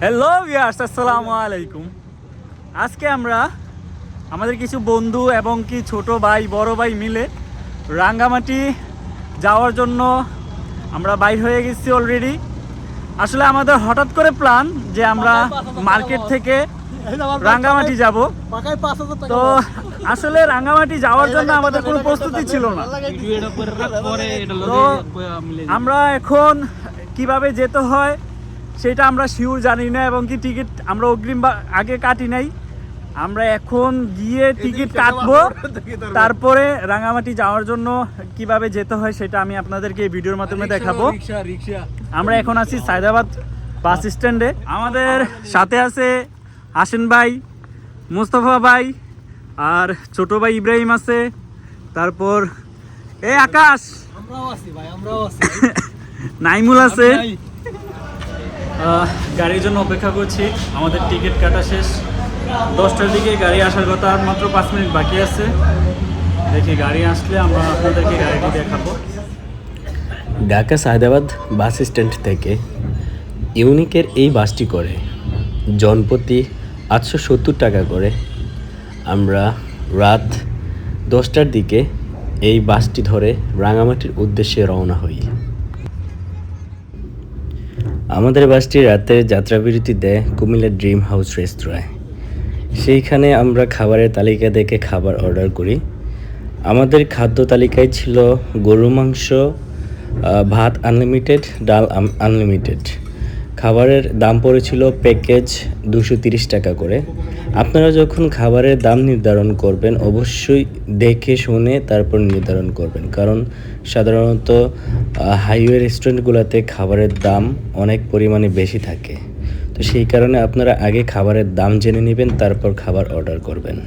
Hello viewers, আসসালামু আলাইকুম। আজকে আমরা আমাদের কিছু বন্ধু এবং কি ছোট ভাই বড় ভাই মিলে রাঙ্গামাটি যাওয়ার জন্য আমরা বাইর হয়ে গেছি অলরেডি। আসলে আমাদের হঠাৎ করে প্ল্যান যে আমরা মার্কেট থেকে রাঙ্গামাটি যাব। তো আসলে রাঙ্গামাটি যাওয়ার জন্য আমাদের কোনো প্রস্তুতি ছিল না। তো আমরা এখন কিভাবে যেতে হয় সেটা আমরা শিওর জানি না, এবং কি টিকিট আমরা অগ্রিম আগে কাটি নাই। আমরা এখন গিয়ে টিকিট কাটবো, তারপরে রাঙ্গামাটি যাওয়ার জন্য কিভাবে যেতে হয় সেটা আমি আপনাদেরকে এই ভিডিওর মাধ্যমে দেখাবো। আমরা এখন আছি সায়দাবাদ বাস স্ট্যান্ডে। আমাদের সাথে আছে হাসিন ভাই, মুস্তফা ভাই, আর ছোট ভাই ইব্রাহিম আছে, তারপর আকাশ, নাইমুল আছে। গাড়ির জন্য অপেক্ষা করছি। আমাদের টিকিট কাটা শেষ, 10টার দিকে গাড়ি আসার কথা, আর মাত্র 5 মিনিট বাকি আছে। দেখি গাড়ি আসলে আমরা আপনাদেরকে গাড়িটি দেখাবো। ঢাকা সায়দাবাদ বাস স্ট্যান্ড থেকে ইউনিকের এই বাসটি করে জনপ্রতি 870 টাকা করে। আমরা রাত 10টার দিকে এই বাসটি ধরে রাঙামাটির উদ্দেশ্যে রওনা হই। আমাদের বাসটি রাতের যাত্রাবিরতি দেয় কুমিল্লা ড্রিম হাউস রেস্তোরাঁয়। সেইখানে আমরা খাবারের তালিকা দেখে খাবার অর্ডার করি। আমাদের খাদ্য তালিকায় ছিল গরু মাংস, ভাত আনলিমিটেড, ডাল আনলিমিটেড। খাবারের দাম পড়েছিল প্যাকেজ 230 টাকা করে। আপনারা যখন খাবারের দাম নির্ধারণ করবেন অবশ্যই দেখে শুনে তারপর নির্ধারণ করবেন, কারণ সাধারণত হাইওয়ে রেস্টুরেন্টগুলোতে খাবারের দাম অনেক পরিমাণে বেশি থাকে। তো সেই কারণে আপনারা আগে খাবারের দাম জেনে নেবেন, তারপর খাবার অর্ডার করবেন।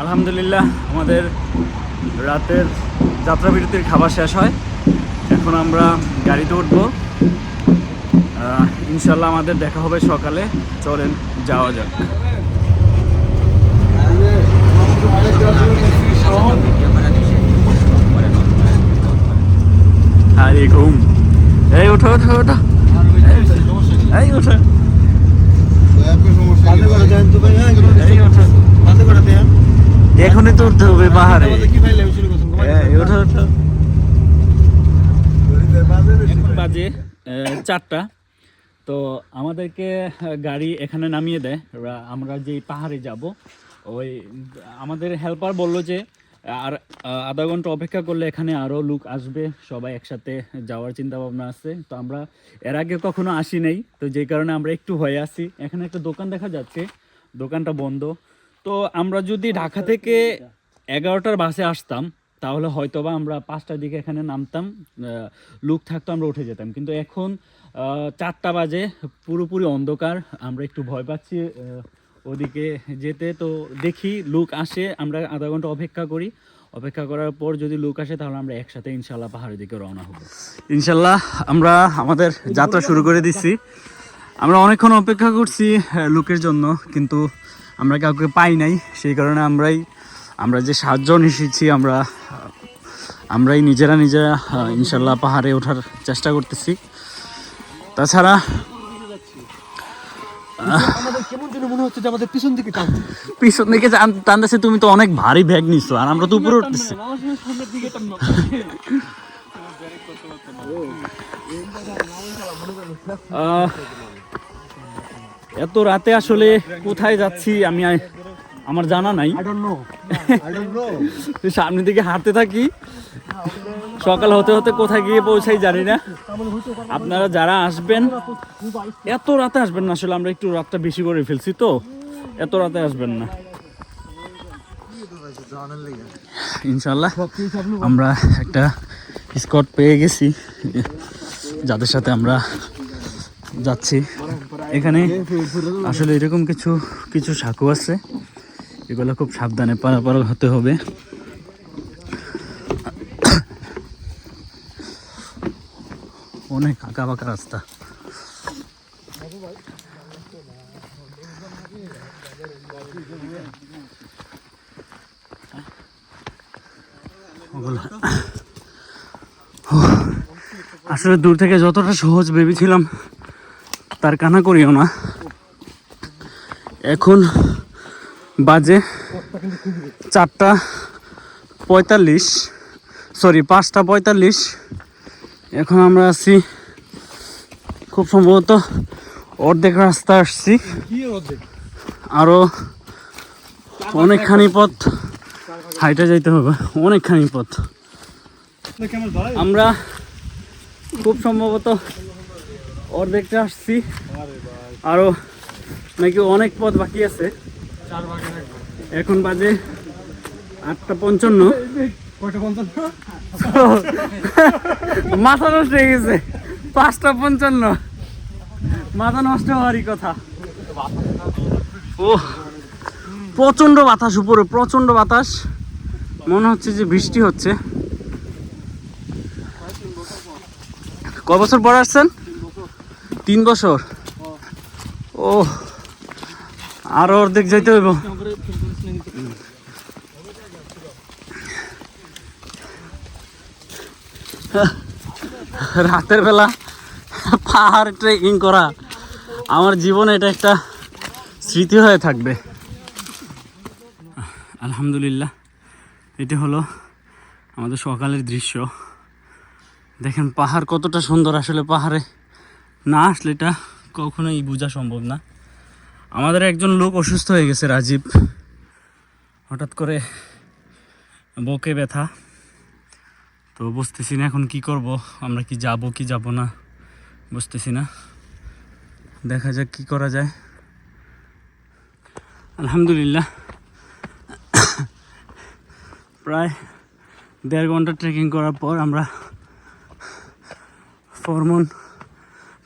আলহামদুলিল্লাহ, আমাদের রাতের যাত্রাবিরতির খাবার শেষ হয়। এখন আমরা গাড়িতে উঠবো। ইনশাল্লাহ আমাদের দেখা হবে সকালে। চলেন যাওয়া যাক। আরে ঘুম, এই ওঠো ওঠো ওঠো, এই ওঠো, এখনই তো উঠতে হবে পাহাড়ে। ওঠো ওঠো। এখন বাজে 4টা। তো আমাদেরকে গাড়ি এখানে নামিয়ে দেয়। আমরা যেই পাহাড়ে যাব, ওই আমাদের হেল্পার বলল যে আর আধা ঘন্টা অপেক্ষা করলে এখানে আরও লোক আসবে, সবাই একসাথে যাওয়ার চিন্তা ভাবনা আছে। তো আমরা এর আগে কখনো আসি নাই, তো যেই কারণে আমরা একটু ভয়ে আছি। এখানে একটা দোকান দেখা যাচ্ছে, দোকানটা বন্ধ। তো আমরা যদি ঢাকা থেকে 11টার বাসে আসতাম তাহলে হয়তোবা আমরা 5টার দিকে এখানে নামতাম, লোক থাকতো, আমরা উঠে যেতাম। কিন্তু এখন 4টা বাজে, পুরোপুরি অন্ধকার। আমরা একটু ভয় পাচ্ছি ওদিকে যেতে। তো দেখি লোক আসে, আমরা আধা ঘন্টা অপেক্ষা করি। অপেক্ষা করার পর যদি লোক আসে তাহলে আমরা একসাথে ইনশাল্লাহ পাহাড়ের দিকে রওনা হব। ইনশাল্লাহ আমরা আমাদের যাত্রা শুরু করে দিচ্ছি। আমরা অনেকক্ষণ অপেক্ষা করছি লোকের জন্য, কিন্তু আমরা কাউকে পাই নাই। সেই কারণে আমরা যে 7 জন এসেছি আমরাই নিজেরা ইনশাল্লাহ পাহাড়ে ওঠার চেষ্টা করতেছি। তাছাড়া পিছন দিকে টানতেছে। তুমি তো অনেক ভারী ব্যাগ নিচ্ছ, আর আমরা তো উপরে উঠতেছি। এত রাতে আসলে কোথায় যাচ্ছি আমার জানা নাই। সামনের দিকে হাঁটতে থাকি, সকাল হতে হতে কোথায় গিয়ে পৌঁছাই জানি না। আপনারা যারা আসবেন এত রাতে আসবেন না, আসলে আমরা একটু রাতটা বেশি করে ফেলছি, তো এত রাতে আসবেন না। ইনশাল্লাহ আমরা একটা স্কট পেয়ে গেছি যাদের সাথে আমরা যাচ্ছি। এখানে আসলে এরকম কিছু সাঁকো আছে, এগুলো খুব সাবধানে পারাপার হতে হবে। অনেক আঁকা বাঁকা রাস্তা। আসলে দূর থেকে যতটা সহজ ভেবেছিলাম আফতার কানা করিও না। এখন বাজে 4:45, সরি 5:45। এখন আমরা আছি খুব সম্ভবত অর্ধেক রাস্তা আসছি, আরো অনেকখানি পথ হাইটে যাইতে হবে, অনেকখানি পথ। আমরা খুব সম্ভবত অর্ধেকটা আসছি, আরো নাকি অনেক পথ বাকি আছে। এখন বাজে 8:55। মাথা নষ্ট হয়ে গেছে, 5:55, মাথা নষ্ট হওয়ারই কথা। ও প্রচন্ড বাতাস, উপরে প্রচন্ড বাতাস, মনে হচ্ছে যে বৃষ্টি হচ্ছে। কয় বছর পর আসছেন? 3 বছর। ও আরো অর্ধেক যাইতে হইব। রাতের বেলা পাহাড় ট্রেকিং করা আমার জীবনে এটা একটা স্মৃতি হয়ে থাকবে। আলহামদুলিল্লাহ, এটা হলো আমাদের সকালের দৃশ্য। দেখেন পাহাড় কতটা সুন্দর। আসলে পাহাড়ে না আসলে এটা কখনোই বোঝা সম্ভব না। আমাদের একজন লোক অসুস্থ হয়ে গেছে, রাজীব, হঠাৎ করে বুকে ব্যথা। তো বুঝতেছি না এখন কি করব, আমরা কি যাব না বুঝতেছি না। দেখা যাক কি করা যায়। আলহামদুলিল্লাহ, প্রায় 1.5 ঘন্টা ট্রেকিং করার পর আমরা ফরমন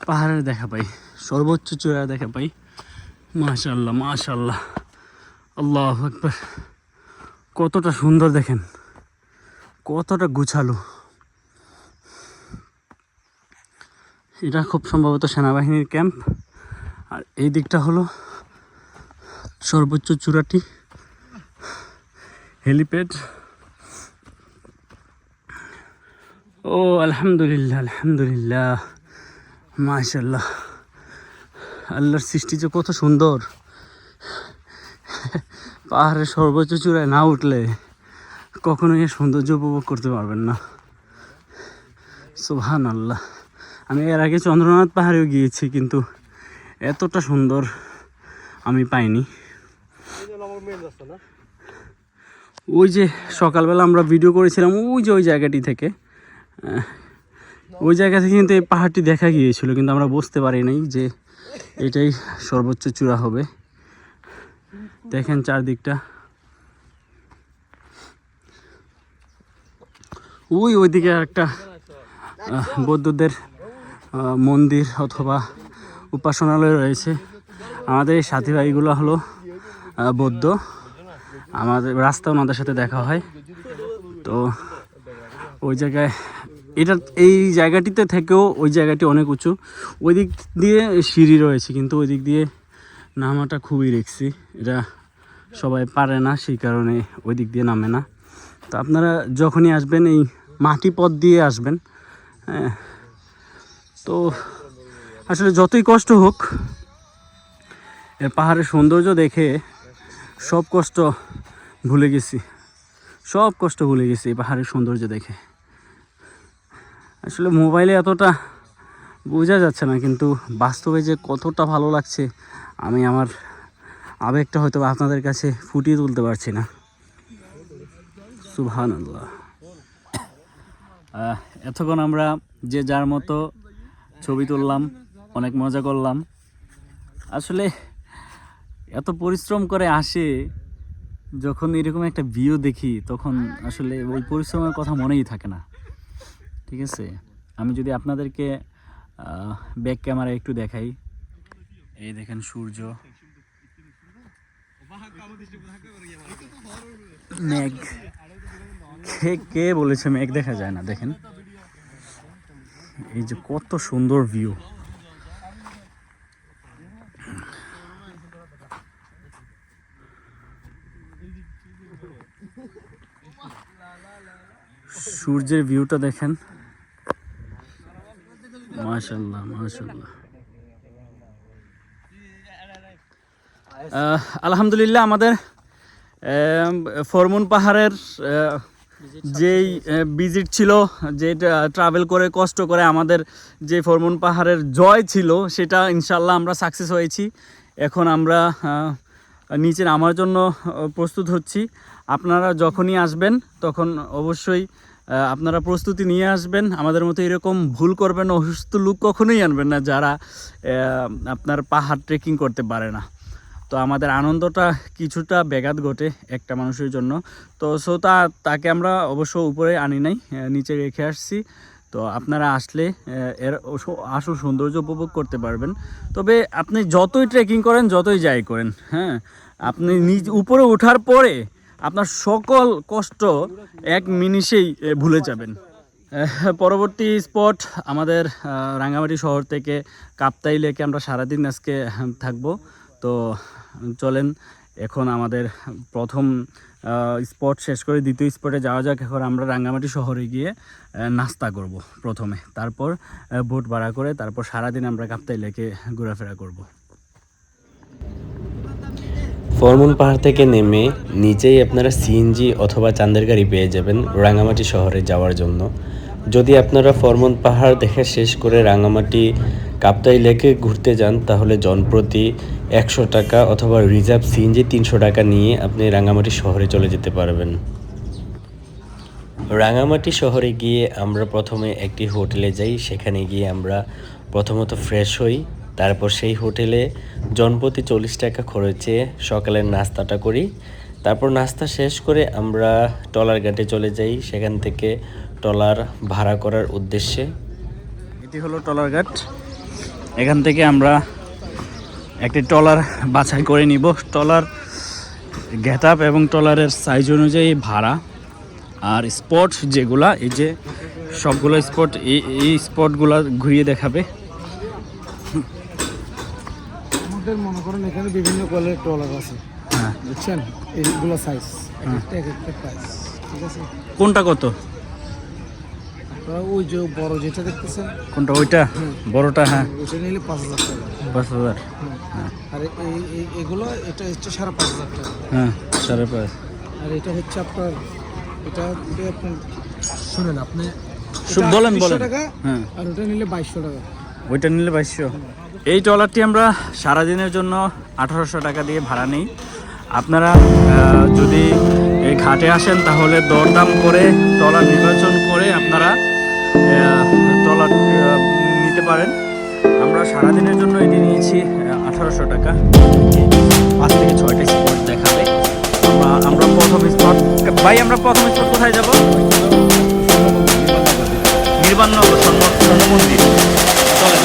পাহাড়ের দেখা পাই, সর্বোচ্চ চূড়া দেখা পাই। মাশাআল্লাহ মাশাআল্লাহ, আল্লাহু আকবার। কতটা সুন্দর দেখেন, কতটা গুছালো। এটা খুব সম্ভবত সেনাবাহিনীর ক্যাম্প। আর এই দিকটা হলো সর্বোচ্চ চূড়াটি, হেলিপ্যাড। ও আলহামদুলিল্লাহ আলহামদুলিল্লাহ, মাশাআল্লাহ। আল্লাহর সৃষ্টি যে কত সুন্দর। পাহাড়ের সর্বোচ্চ চূড়ায় না উঠলে কখনোই এর সৌন্দর্য উপভোগ করতে পারবেন না। সুবহানাল্লাহ। আমি এর আগে চন্দ্রনাথ পাহাড়েও গিয়েছি, কিন্তু এতটা সুন্দর আমি পাইনি। ওই যে সকালবেলা আমরা ভিডিও করেছিলাম, ওই যে ওই জায়গাটি থেকে, ওই জায়গা থেকে কিন্তু এই পাহাড়টি দেখা গিয়েছিল, কিন্তু আমরা বুঝতে পারি নাই যে এটাই সর্বোচ্চ চূড়া হবে। দেখেন চারদিকটা, ওইদিকে একটা বৌদ্ধদের মন্দির অথবা উপাসনালয় রয়েছে। আমাদের এই সাথী ভাইগুলো হলো বৌদ্ধ, আমাদের রাস্তা ওনাদের সাথে দেখা হয়। তো ওই জায়গায় এই জায়গাটিতে থেকেও ওই জায়গাটি অনেক উঁচু, ওই দিক দিয়ে সিঁড়ি রয়েছে, কিন্তু ওই দিক দিয়ে নামাটা খুবই রিস্কি। এটা সবাই পারে না, সেই কারণে ওই দিক দিয়ে নামে না। তো আপনারা যখনই আসবেন এই মাটি পথ দিয়ে আসবেন। হ্যাঁ, তো আসলে যতই কষ্ট হোক, পাহাড়ের সৌন্দর্য দেখে সব কষ্ট ভুলে গেছি, সব কষ্ট ভুলে গেছি এই পাহাড়ের সৌন্দর্য দেখে। আসলে মোবাইলে এতটা বোঝা যাচ্ছে না, কিন্তু বাস্তবে যে কতটা ভালো লাগছে আমি আমার আবেগটা হয়তো আপনাদের কাছে ফুটিয়ে তুলতে পারছি না। সুবহানাল্লাহ। এতক্ষণ আমরা যে যার মতো ছবি তুললাম, অনেক মজা করলাম। আসলে এত পরিশ্রম করে আসে, যখন এরকম একটা ভিউ দেখি তখন আসলে ওই পরিশ্রমের কথা মনেই থাকে না। ঠিক আছে, আমি যদি আপনাদেরকে ব্যাক ক্যামেরা একটু দেখাই, এই দেখেন সূর্য, মেঘ। কে বলেছে মেঘ দেখা যায় না? দেখেন এই যে কত সুন্দর ভিউ। সূর্যের ভিউটা দেখেন, মাশাআল্লাহ মাশাআল্লাহ। আলহামদুলিল্লাহ আমাদের ফরমুন পাহাড়ের যেই ভিজিট ছিল, যে ট্রাভেল করে কষ্ট করে আমাদের যে ফরমুন পাহাড়ের জয় ছিল, সেটা ইনশাল্লাহ আমরা সাকসেস হয়েছি। এখন আমরা নিচে নামার জন্য প্রস্তুত হচ্ছি। আপনারা যখনই আসবেন তখন অবশ্যই আপনারা প্রস্তুতি নিয়ে আসবেন। আমাদের মতো এরকম ভুল করবেন না, অসুস্থ লোক কখনোই আনবেন না যারা আপনার পাহাড় ট্রেকিং করতে পারে না। তো আমাদের আনন্দটা কিছুটা ব্যাঘাত ঘটে একটা মানুষের জন্য। তো তাকে আমরা অবশ্য উপরে আনি নাই, নিচে রেখে আসছি। তো আপনারা আসলে এর আসল সৌন্দর্য উপভোগ করতে পারবেন। তবে আপনি যতই ট্রেকিং করেন, যতই যাই করেন, হ্যাঁ, আপনি উপরে ওঠার পরে আপনার সকল কষ্ট এক মিনিটেই ভুলে যাবেন। পরবর্তী স্পট আমাদের রাঙ্গামাটি শহর থেকে কাপ্তাই লেকে আমরা সারাদিন আজকে থাকবো। তো চলেন এখন আমাদের প্রথম স্পট শেষ করে দ্বিতীয় স্পটে যাওয়া যাক। এখন আমরা রাঙ্গামাটি শহরে গিয়ে নাস্তা করব প্রথমে, তারপর বোট ভাড়া করে তারপর সারাদিন আমরা কাপ্তাই লেকে ঘোরাফেরা করব। ফরমুন পাহাড় থেকে নেমে নিচেই আপনারা সিএনজি অথবা চাঁদের গাড়ি পেয়ে যাবেন রাঙ্গামাটি শহরে যাওয়ার জন্য। যদি আপনারা ফরমুন পাহাড় দেখা শেষ করে রাঙ্গামাটি কাপ্তাই লেকে ঘুরতে যান, তাহলে জনপ্রতি 100 টাকা অথবা রিজার্ভ সিএনজি 300 টাকা নিয়ে আপনি রাঙ্গামাটি শহরে চলে যেতে পারবেন। রাঙ্গামাটি শহরে গিয়ে আমরা প্রথমে একটি হোটেলে যাই। সেখানে গিয়ে আমরা প্রথমত ফ্রেশ হই, তারপর সেই হোটেলে জনপ্রতি 40 টাকা খরচে সকালের নাস্তাটা করি। তারপর নাস্তা শেষ করে আমরা ট্রলার ঘাটে চলে যাই, সেখান থেকে ট্রলার ভাড়া করার উদ্দেশ্যে। এটি হলো ট্রলার ঘাট। এখান থেকে আমরা একটি ট্রলার বাছাই করে নিব। ট্রলার গেট আপ এবং ট্রলারের সাইজ অনুযায়ী ভাড়া আর স্পট যেগুলা, এই যে সবগুলো স্পট, এই স্পটগুলো ঘুরিয়ে দেখাবে। আমাদের মনে করেন এখানে বিভিন্ন কোয়ালিটির ট্রলার আছে, হ্যাঁ, বুঝছেন? এইগুলো সাইজ এক একটা প্রাইস, ঠিক আছে? কোনটা কত? আপনারা ওই যে বড় যেটা দেখতেছেন, কোনটা? ওইটা বড়টা? হ্যাঁ, ওইটা নিলে 5,000 টাকা। 5,000। আর এগুলো এটা হচ্ছে 5,500 টাকা। হ্যাঁ, 5,500। আর এটা হচ্ছে আপনার, এটা আপনার শুনেন আপনি, বলেন 300 টাকা। হ্যাঁ, আর ওটা নিলে 2,200 টাকা। ওইটা নিলে 2,200। এই ট্রলারটি আমরা সারাদিনের জন্য 1,800 টাকা দিয়ে ভাড়া নিই। আপনারা যদি এই ঘাটে আসেন তাহলে দরদাম করে ট্রলার নির্বাচন করে আপনারা ট্রলার নিতে পারেন। আমরা সারাদিনের জন্য এটি নিয়েছি 1,800 টাকা। 5 থেকে 6টা স্পট দেখাবে। আমরা প্রথম স্পট, ভাই আমরা প্রথম স্পট কোথায় যাব? নির্বাণনগর স্বর্ণ মন্দির। চলেন।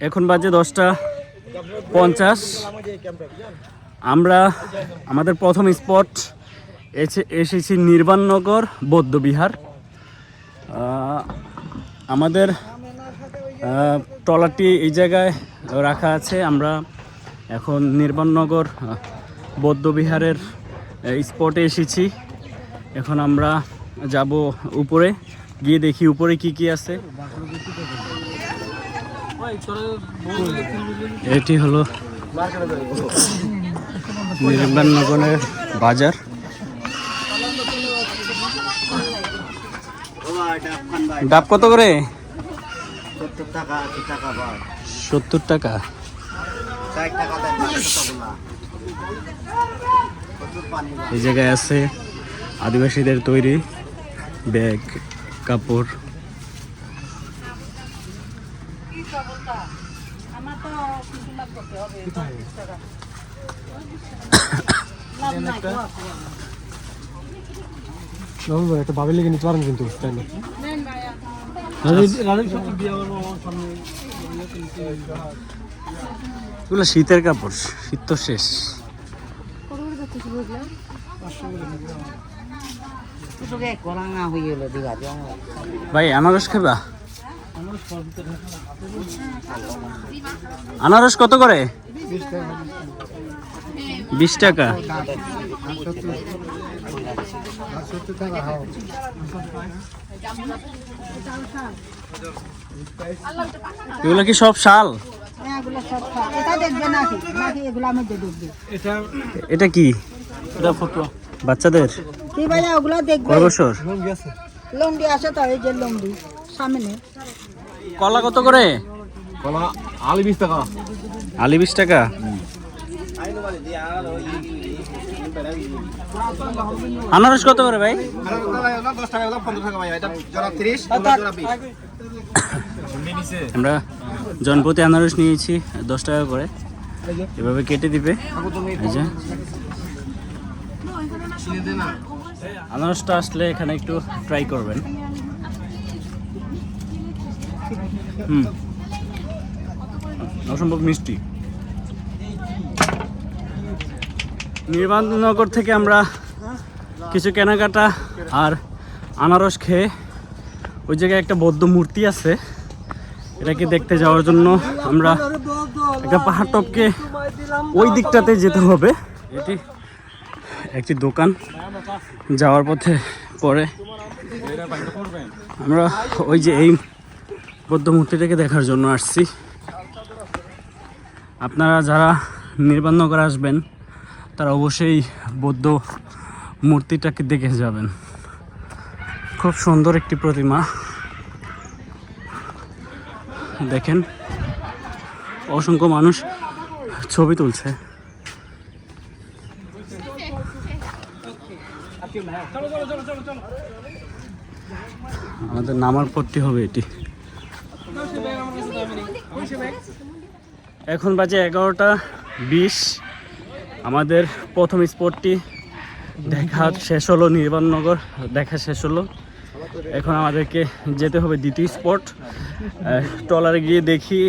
এখন বাজে 10:50। আমরা আমাদের প্রথম স্পট এসেছি নির্বাণনগর বৌদ্ধবিহার। আমাদের ট্রলারটি এই জায়গায় রাখা আছে। আমরা এখন নির্বাণনগর বৌদ্ধবিহারের স্পটে এসেছি। এখন আমরা যাব উপরে, গিয়ে দেখি উপরে কি কি আছে। এটি হলো নির্বাণনগরের বাজার। ডাব কত করে? 70 টাকা। এই জায়গায় আছে আদিবাসীদের তৈরি ব্যাগ, কাপড়। একটা ভাবে লেগে নিতে পারেন কিন্তু তাই না এগুলো শীতের কাপড়, শীত তো শেষ। ভাই আনারস খাবা? আনারস কত করে? 20 টাকা। এগুলো কি সব শাল? এটা কি? বাচ্চাদের কি ভাইয়া ওগুলা দেখবে? কয় বছর? লঙ্গি আছে তো, এই যে লঙ্গি সামনে। কলা কত করে? কলা আলু 20 টাকা। আলি 20 টাকা। আনারস কত করে ভাই? 10 টাকা 15 টাকা ভাই, এটা জোড়া 30 জোড়া 20। আমরা জনপতি আনারস নিয়েছি 10 টাকা করে, এভাবে কেটে দিবে। এই যে আনারসটা আসলে এখানে একটু ট্রাই করবেন। অসম্ভব মিষ্টি। নির্বাণনগর থেকে আমরা কিছু কেনাকাটা আর আনারস খেয়ে ওই জায়গায় একটা বৌদ্ধ মূর্তি আছে, এটাকে দেখতে যাওয়ার জন্য আমরা একটা পাহাড় টপকে ওই দিকটাতে যেতে হবে। এটি একটি দোকান, যাওয়ার পথে পরে আমরা ওই যে এই বৌদ্ধ মূর্তিটাকে দেখার জন্য আসছি। আপনারা যারা নির্বাণনগর আসবেন তারা অবশ্যই বৌদ্ধ মূর্তিটাকে দেখে যাবেন। খুব সুন্দর একটি প্রতিমা, দেখেন অসংখ্য মানুষ ছবি তুলছে। আমাদের নামার পথটি হবে এটি। এখন বাজে 11:20। আমাদের প্রথম স্পটটি দেখা শেষ হলো, নির্বাণনগর দেখা শেষ হলো। এখন আমাদেরকে যেতে হবে দ্বিতীয় স্পট। ট্রলারে গিয়ে দেখি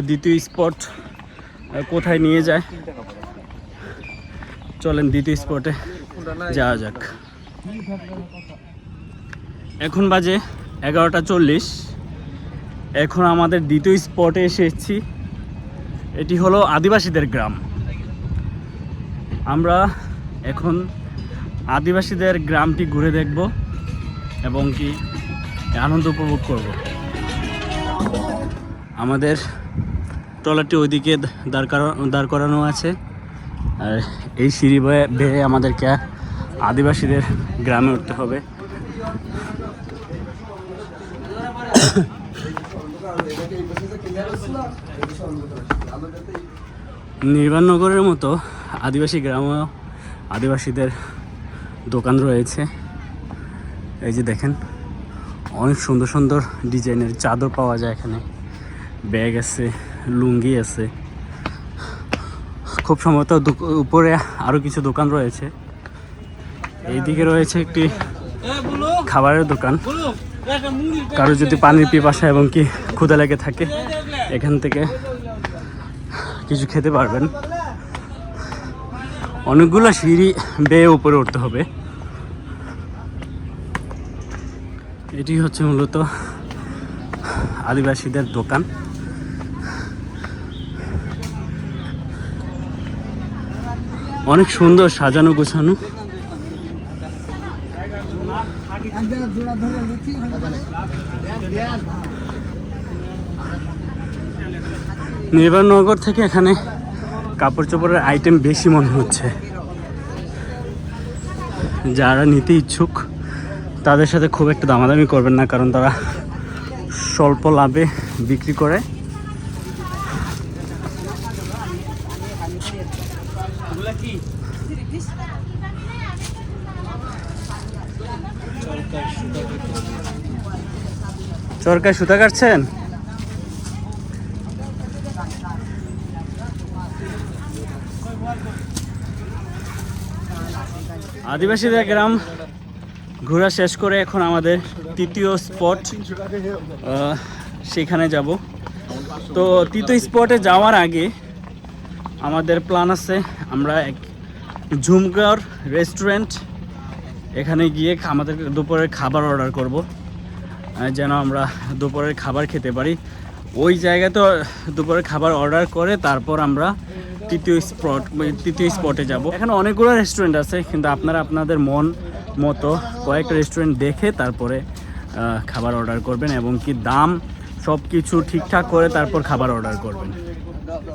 দ্বিতীয় স্পট কোথায় নিয়ে যায়। চলেন দ্বিতীয় স্পটে যাওয়া যাক। এখন বাজে 11:40। এখন আমাদের দ্বিতীয় স্পটে এসেছি। এটি হলো আদিবাসীদের গ্রাম। আমরা এখন আদিবাসীদের গ্রামটি ঘুরে দেখব এবং কি আনন্দ উপভোগ করব। আমাদের ট্রলারটি ওইদিকে দাঁড় করানো আছে, আর এই সিঁড়ি বেয়ে আমাদেরকে আদিবাসীদের গ্রামে উঠতে হবে। নির্বাণনগরের মতো আদিবাসী গ্রামেও আদিবাসীদের দোকান রয়েছে। এই যে দেখেন অনেক সুন্দর সুন্দর ডিজাইনের চাদর পাওয়া যায় এখানে, ব্যাগ আছে, লুঙ্গি আছে। খুব সম্ভবত উপরে আরও কিছু দোকান রয়েছে। এইদিকে রয়েছে একটি খাবারের দোকান। কারো যদি পানির পিপাসা এবং কি ক্ষুধা লেগে থাকে এখান থেকে কিছু খেতে পারবেন। অনেকগুলো সিঁড়ি বেয়ে উপরে উঠতে হবে। এটি হচ্ছে মূলত আদিবাসীদের দোকান। অনেক সুন্দর সাজানো গোছানো। নির্বাণনগর থেকে এখানে কাপড় চোপড়ের আইটেম বেশি মনে হচ্ছে। যারা নিতে ইচ্ছুক তাদের সাথে খুব একটা দামাদামি করবেন না, কারণ তারা স্বল্প লাভে বিক্রি করে। চরকায় সুতা কাটছেন? আদিবাসীদের গ্রাম ঘোরা শেষ করে এখন আমাদের তৃতীয় স্পট সেখানে যাব। তো তৃতীয় স্পটে যাওয়ার আগে আমাদের প্ল্যান আছে আমরা এক ঝুমকার রেস্টুরেন্ট এখানে গিয়ে আমাদের দুপুরের খাবার অর্ডার করব, যেন আমরা দুপুরের খাবার খেতে পারি। ওই জায়গাতে দুপুরের খাবার অর্ডার করে তারপর আমরা তৃতীয় স্পটে যাব। এখানে অনেকগুলো রেস্টুরেন্ট আছে, কিন্তু আপনারা আপনাদের মন মতো কয়েকটা রেস্টুরেন্ট দেখে তারপরে খাবার অর্ডার করবেন এবং কি দাম সব কিছু ঠিকঠাক করে তারপর খাবার অর্ডার করবেন।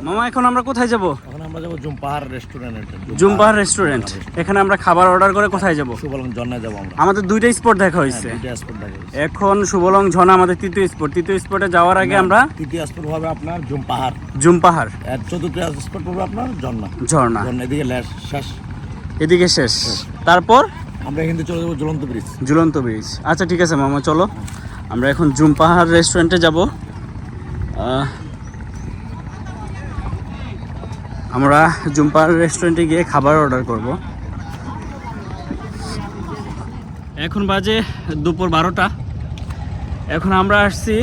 মামা এখন আমরা কোথায় যাব? এখন আমরা যাবো জুমপাহাড় রেস্টুরেন্টে। জুমপাহাড় রেস্টুরেন্ট, এখানে আমরা খাবার অর্ডার করে কোথায় যাব? সুবলং ঝর্ণায় যাবো আমরা। আমাদের দুইটা স্পট দেখা হয়েছে, দুইটা স্পট দেখা হয়েছে। এখন সুবলং ঝর্ণা আমাদের তৃতীয় স্পট। তৃতীয় স্পটে যাওয়ার আগে আমরা তৃতীয় স্পট হবে আপনার জুমপাহাড়, জুমপাহাড়, আর চতুর্থ স্পট হবে আপনার ঝর্ণা। ঝর্ণা ঝর্ণা এদিকে শেষ, এদিকে শেষ, তারপর আমরা এখান থেকে চলে যাবো ঝুলন্ত ব্রিজ। ঝুলন্ত ব্রিজ। আচ্ছা ঠিক আছে মামা, চলো আমরা এখন জুমপাহাড় রেস্টুরেন্টে যাব। আমরা জুমপাহাড় রেস্টুরেন্টে গিয়ে খাবার অর্ডার করব। এখন বাজে দুপুর 12টা। এখন আমরা আসছি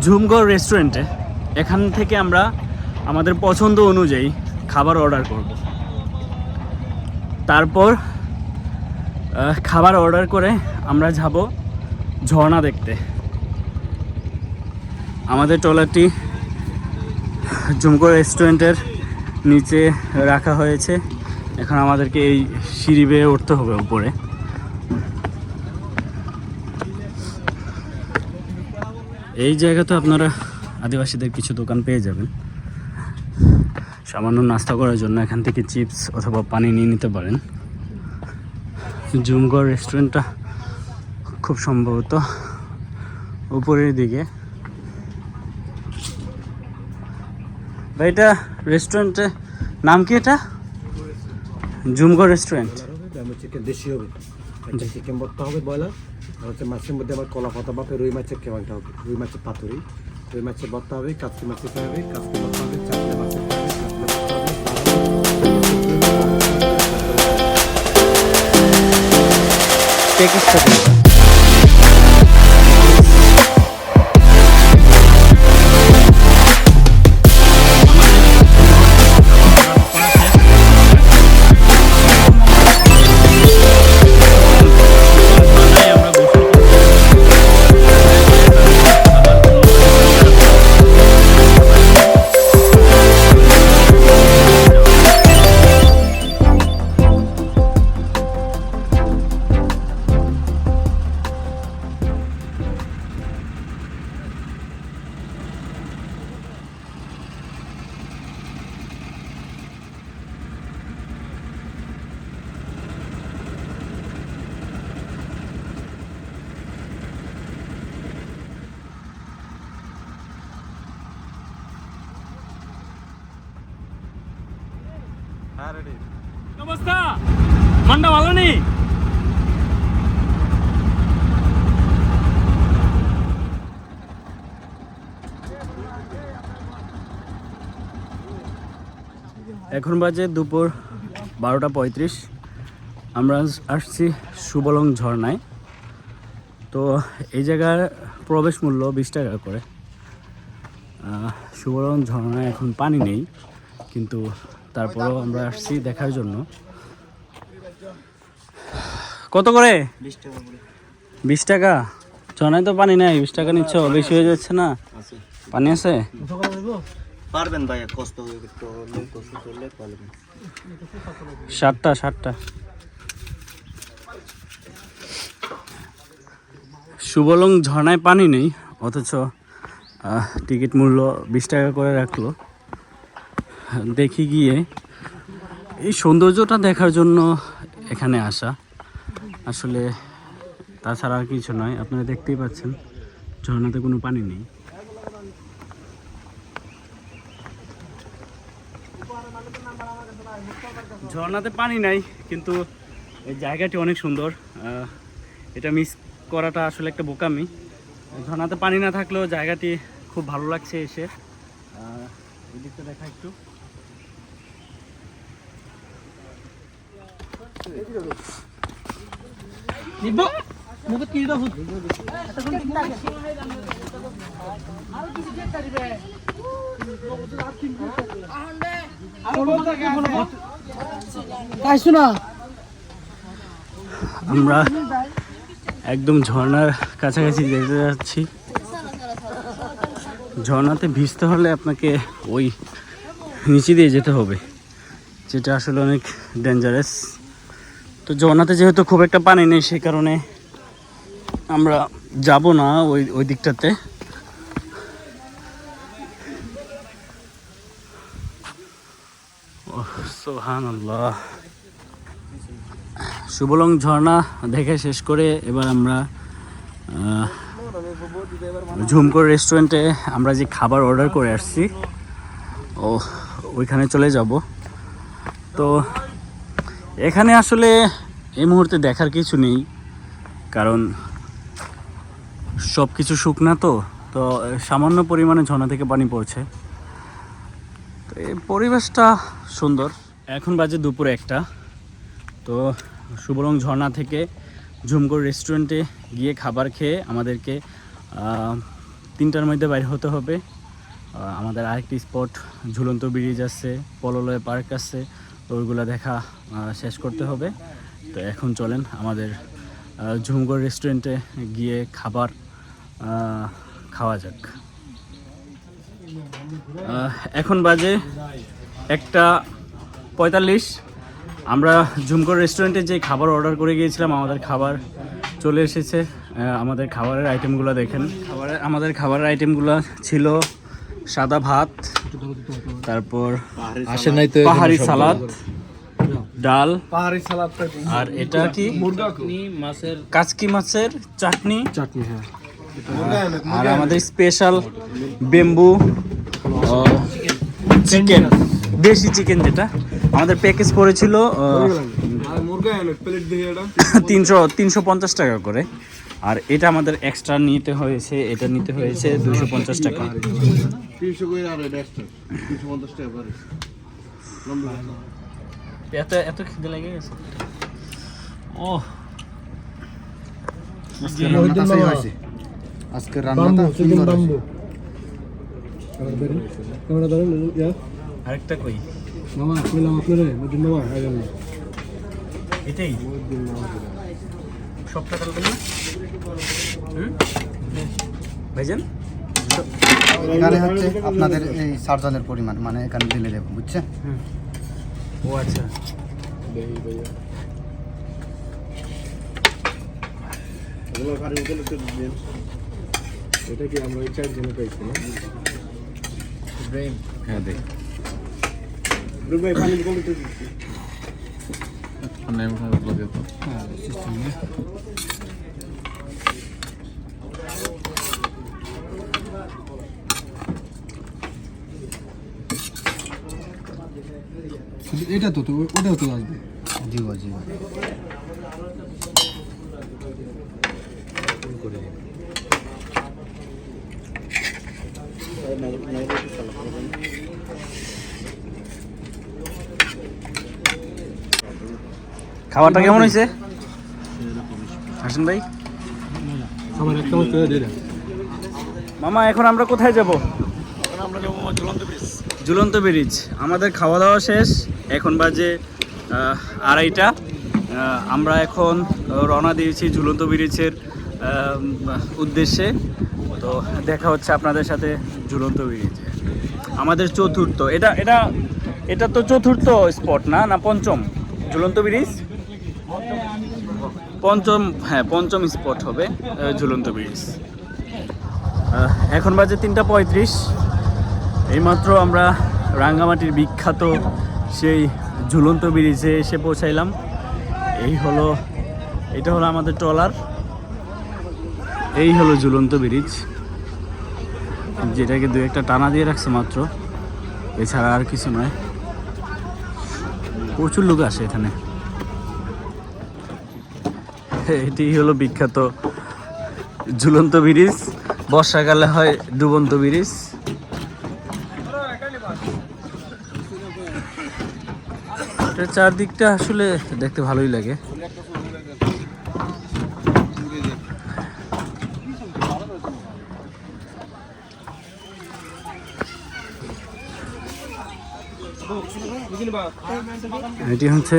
ঝুমগড় রেস্টুরেন্টে। এখান থেকে আমরা আমাদের পছন্দ অনুযায়ী খাবার অর্ডার করব। তারপর খাবার অর্ডার করে আমরা যাব ঝর্ণা দেখতে। আমাদের ট্রলারটি ঝুমগড় রেস্টুরেন্টের নিচে রাখা হয়েছে। এখন আমাদেরকে এই সিঁড়ি বেয়ে উঠতে হবে উপরে। এই জায়গাতে আপনারা আদিবাসীদের কিছু দোকান পেয়ে যাবেন সামান্য নাস্তা করার জন্য। এখান থেকে চিপস অথবা পানি নিয়ে নিতে পারেন। ঝুমগড় রেস্টুরেন্টটা খুব সম্ভবত উপরের দিকে। ভাই এটা রেস্টুরেন্টের নাম কি? এটা ঝুমগড় রেস্টুরেন্ট। চিকেন দেশি হবে, চিকেন ভর্তা হবে ব্রয়লার, আর হচ্ছে মাছের মধ্যে আবার কলা পাতা বা রুই মাছের কেবাংটা হবে, রুই মাছের পাতুরি, রুই মাছের ভর্তা হবে, কাচকি মাছের ফ্রাই হবে, কাচকি ভর্তা হবে, চাটনি মাছের ফ্রাই হবে, টেকিস থাকে। অবস্থা মনটা ভালো নেই। এখন বাজে দুপুর 12:35। আমরা আসছি সুবলং ঝর্ণায়। তো এই জায়গার প্রবেশ মূল্য 20 টাকা করে। সুবলং ঝর্ণায় এখন পানি নেই, কিন্তু তারপরেও আমরা আসছি দেখার জন্য। কত করে? 20 টাকা। ঝর্ণায় তো পানি নেই, 20 টাকা নিচ্ছ, বেশি হয়ে যাচ্ছে না? পানি আছে? পারবেন ভাইয়া, কষ্ট হবে একটু, লোক কষ্ট করলে পারবেন। 60টা। সুবলং ঝর্ণায় পানি নেই, অথচ টিকিট মূল্য 20 টাকা করে রাখলো। দেখি গিয়ে এই সৌন্দর্যটা দেখার জন্য এখানে আসা, আসলে তাছাড়া আর কিছু নয়। আপনারা দেখতেই পাচ্ছেন ঝর্ণাতে কোনো পানি নেই। ঝর্ণাতে পানি নাই, কিন্তু এই জায়গাটি অনেক সুন্দর। এটা মিস করাটা আসলে একটা বোকামি। ঝর্ণাতে পানি না থাকলেও জায়গাটি খুব ভালো লাগছে এসে। এদিকটা দেখা একটু। আমরা একদম ঝর্ণার কাছাকাছি যেতে যাচ্ছি। ঝর্ণাতে ভিজতে হলে আপনাকে ওই নিচে দিয়ে যেতে হবে, যেটা আসলে অনেক ডেঞ্জারাস। তো ঝর্ণাতে যেহেতু খুব একটা পানি নেই, সেই কারণে আমরা যাব না ওই দিকটাতে। সুবহানাল্লাহ। সুবলং ঝর্ণা দেখে শেষ করে এবার আমরা ঝুমকোর রেস্টুরেন্টে আমরা যে খাবার অর্ডার করে আসছি ওইখানে চলে যাব। তো এখানে আসলে এই মুহূর্তে দেখার কিছু নেই, কারণ সব কিছু শুকনা। তো সামান্য পরিমাণে ঝর্ণা থেকে পানি পড়ছে। তো এই পরিবেশটা সুন্দর। এখন বাজে দুপুর 1টা। তো সুবলং ঝর্ণা থেকে ঝুমকোর রেস্টুরেন্টে গিয়ে খাবার খেয়ে আমাদেরকে 3টার মধ্যে বাইরে হতে হবে। আমাদের আরেকটি স্পট ঝুলন্ত ব্রিজ আছে, পললয় পার্ক আছে, ওইগুলো দেখা শেষ করতে হবে। তো এখন চলেন আমাদের ঝুমকোর রেস্টুরেন্টে গিয়ে খাবার খাওয়া যাক। এখন বাজে 1:45। আমরা ঝুমকোর রেস্টুরেন্টে যে খাবার অর্ডার করে গিয়েছিলাম, আমাদের খাবার চলে এসেছে। আমাদের খাবারের আইটেমগুলো দেখেন। আমাদের খাবারের আইটেমগুলো ছিল সাদা ভাত, তারপর পাহাড়ি সালাদ, ডাল, আর এটা কি কাচকি মাছের চাটনি। হ্যাঁ। আর আমাদের স্পেশাল বেম্বু চিকেন, দেশি চিকেন, যেটা আমাদের প্যাকেজ পড়েছিল 350 টাকা করে। আর এটা আমাদের এক্সট্রা নিতে হয়েছে, এটা নিতে হয়েছে 250 টাকা। এত খিদে লেগে গেছে। ও আজকে রান্নাটা সুন্দর হয়েছে। আরেকটা কই মামা কইলাম আপনারে মদিন মামা আইলেন না। এটাই সব টাকা লাগবে না? ভাইজান এখানে হচ্ছে আপনাদের এই সার্জনের পরিমাণ, মানে এখানে দিলে দেবো, বুঝছেন? ও আচ্ছা। এটা কি আমরা এই 4 জনে পাইছি না? হ্যাঁ দেখ ভাই পানি কম দিতে দিচ্ছি। এটা তো ওটাও তো আসবে। জি জি। খাবারটা কেমন হয়েছে হাসান ভাই? আমার একটা মত করে দিলেন মামা। এখন আমরা কোথায় যাব? আমরা যাব ঝুলন্ত ব্রিজ। আমাদের খাওয়া দাওয়া শেষ, এখন বাজে 2:30। আমরা এখন রওনা দিয়েছি ঝুলন্ত ব্রিজের উদ্দেশ্যে। তো দেখা হচ্ছে আপনাদের সাথে ঝুলন্ত ব্রিজে। আমাদের চতুর্থ, এটা তো চতুর্থ স্পট না পঞ্চম ঝুলন্ত ব্রিজ? পঞ্চম, হ্যাঁ পঞ্চম স্পট হবে ঝুলন্ত ব্রিজ। এখন বাজে 3:35। এইমাত্র আমরা রাঙ্গামাটির বিখ্যাত সেই ঝুলন্ত ব্রিজে এসে পৌঁছাইলাম। এটা হলো আমাদের ট্রলার, এই হলো ঝুলন্ত ব্রিজ, যেটাকে 2-1টা টানা দিয়ে রাখছে মাত্র, এছাড়া আর কিছু নয়। প্রচুর লোক আসে এখানে। এটি হলো বিখ্যাত ঝুলন্ত ব্রিজ, বর্ষাকালে হয় ডুবন্ত ব্রিজ। এটা চারদিকটা আসলে দেখতে ভালোই লাগে। এটি হচ্ছে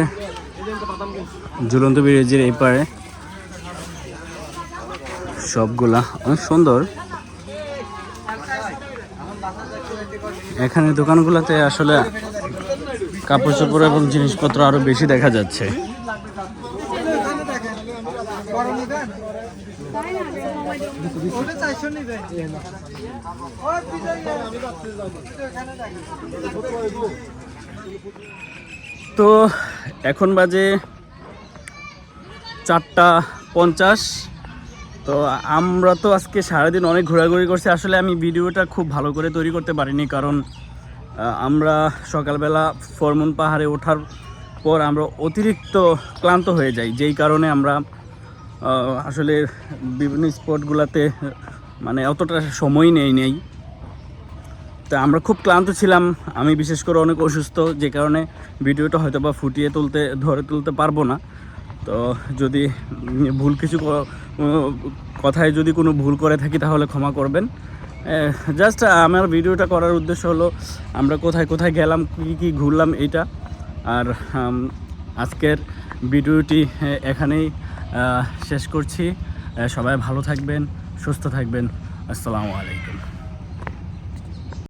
ঝুলন্ত ব্রিজের এই পারে, সবগুলা অনেক সুন্দর। এখানে দোকানগুলোতে আসলে কাপড় চোপড় এবং জিনিসপত্র আরো বেশি দেখা যাচ্ছে। তো এখন বাজে 4:50। তো আমরা তো আজকে সারাদিন অনেক ঘোরাঘুরি করছি। আসলে আমি ভিডিওটা খুব ভালো করে তৈরি করতে পারিনি, কারণ আমরা সকালবেলা ফরমুন পাহাড়ে ওঠার পর আমরা অতিরিক্ত ক্লান্ত হয়ে যাই, যেই কারণে আমরা আসলে বিভিন্ন স্পটগুলোতে মানে অতটা সময় নেই। তা আমরা খুব ক্লান্ত ছিলাম, আমি বিশেষ করে অনেক অসুস্থ, যে কারণে ভিডিওটা হয়তো বা ফুটিয়ে ধরে তুলতে পারবো না। তো যদি ভুল কিছু কথায় যদি কোনো ভুল করে থাকি তাহলে ক্ষমা করবেন। জাস্ট আমার ভিডিওটা করার উদ্দেশ্য হলো আমরা কোথায় কোথায় গেলাম, কী ঘুরলাম এইটা। আর আজকের ভিডিওটি এখানেই শেষ করছি। সবাই ভালো থাকবেন, সুস্থ থাকবেন। আসসালামু আলাইকুম।